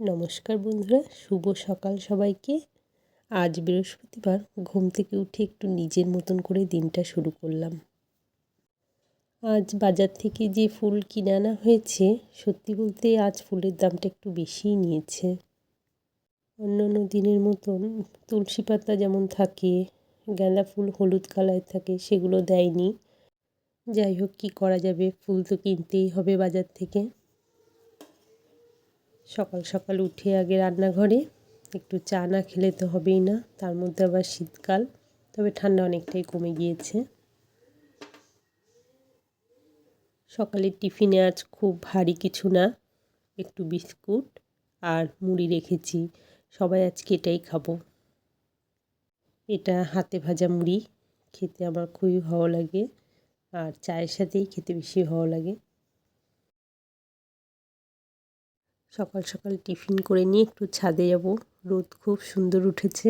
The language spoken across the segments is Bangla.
নমস্কার বন্ধুরা, শুভ সকাল সবাইকে। আজ বৃহস্পতিবার, ঘুম থেকে উঠে একটু নিজের মতন করে দিনটা শুরু করলাম। আজ বাজার থেকে যে ফুল কিনে আনা হয়েছে, সত্যি বলতে আজ ফুলের দামটা একটু বেশিই নিয়েছে। অন্যান্য দিনের মতন তুলসী পাতা যেমন থাকে, গাঁদা ফুল হলুদ কালার থাকে, সেগুলো দেয়নি। যাই হোক, কী করা যাবে, ফুল তো কিনতেই হবে বাজার থেকে। সকাল সকাল উঠে আগে রান্নাঘরে একটু চা না খেলে তো হবেই না, তার মধ্যে আবার শীতকাল, তবে ঠান্ডা অনেকটাই কমে গিয়েছে। সকালের টিফিনে আজ খুব ভারী কিছু না, একটু বিস্কুট আর মুড়ি রেখেছি। সবাই আজকে এটাই খাবো। এটা হাতে ভাজা মুড়ি, খেতে আমার খুবই ভালো লাগে, আর চায়ের সাথেই খেতে বেশি ভালো লাগে। সকাল সকাল টিফিন করে নিয়ে একটু ছাদে যাব, রোদ খুব সুন্দর উঠেছে।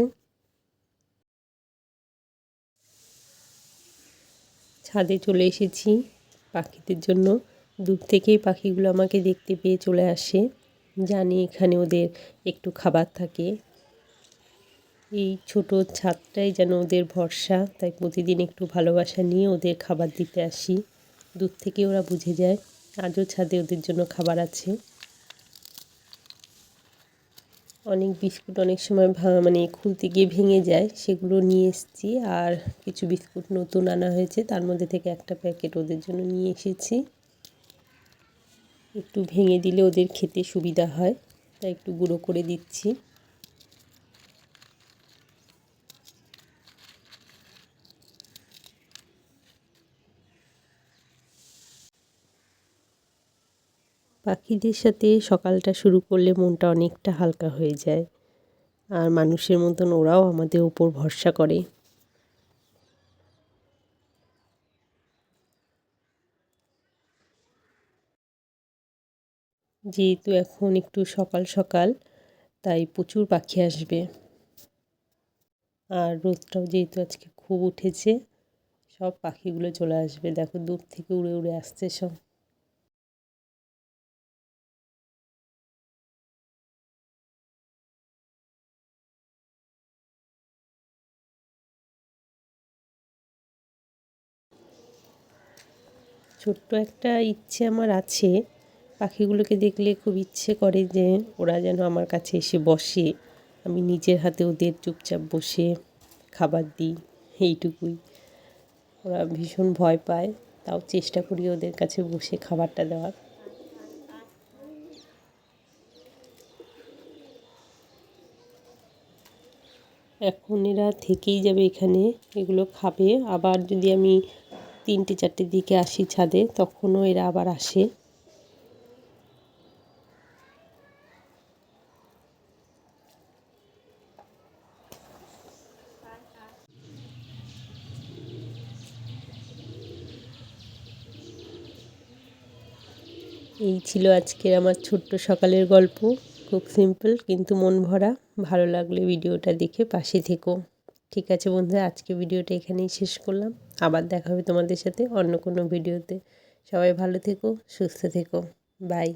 ছাদে চলে এসেছি পাখিদের জন্য। দূর থেকেই পাখিগুলো আমাকে দেখতে পেয়ে চলে আসে, জানি এখানে ওদের একটু খাবার থাকে। এই ছোট ছাদটাই যেন ওদের ভরসা, তাই প্রতিদিন একটু ভালোবাসা নিয়ে ওদের খাবার দিতে আসি। দূর থেকে ওরা বুঝে যায় আজও ছাদে ওদের জন্য খাবার আছে। অনেক বিস্কুট অনেক সময় খুলতে গিয়ে ভেঙে যায়, সেগুলো নিয়ে এসেছি। আর কিছু বিস্কুট নতুন আনা হয়েছে, তার মধ্যে থেকে একটা প্যাকেট ওদের জন্য নিয়ে এসেছি। একটু ভেঙে দিলে ওদের খেতে সুবিধা হয়, তাই একটু গুঁড়ো করে দিচ্ছি। পাখিদের সাথে সকালটা শুরু করলে মনটা অনেকটা হালকা হয়ে যায়, আর মানুষের মতন ওরাও আমাদের উপর ভরসা করে। যেহেতু এখন একটু সকাল সকাল, তাই প্রচুর পাখি আসবে। আর রোদটাও যেহেতু আজকে খুব উঠেছে, সব পাখিগুলো চলে আসবে। দেখো, দূর থেকে উড়ে উড়ে আসছে সব। ছোট্ট একটা ইচ্ছে আমার আছে, পাখিগুলোকে দেখলে খুব ইচ্ছে করে যে ওরা যেন আমার কাছে এসে বসে, আমি নিজের হাতে ওদের চুপচাপ বসে খাবার দিই। এইটুকুই। ওরা ভীষণ ভয় পায়, তাও চেষ্টা করি ওদের কাছে বসে খাবারটা দেওয়ার। এখন এরা থেকেই যাবে এখানে, এগুলো খাবে। আবার যদি আমি 3টে 4টের দিকে আসি ছাদে, তখনও এরা আবার আসে। এই ছিল আজকের আমার ছোট্ট সকালের গল্প। খুব সিম্পল কিন্তু মন ভরা। ভালো লাগলে ভিডিওটা দেখে পাশে থেকো। ঠিক আছে বন্ধুরা, আজকে ভিডিওটা এখানেই শেষ করলাম। আবার দেখা হবে তোমাদের সাথে অন্য কোনো ভিডিওতে। সবাই ভালো থেকো, সুস্থ থেকো। বাই।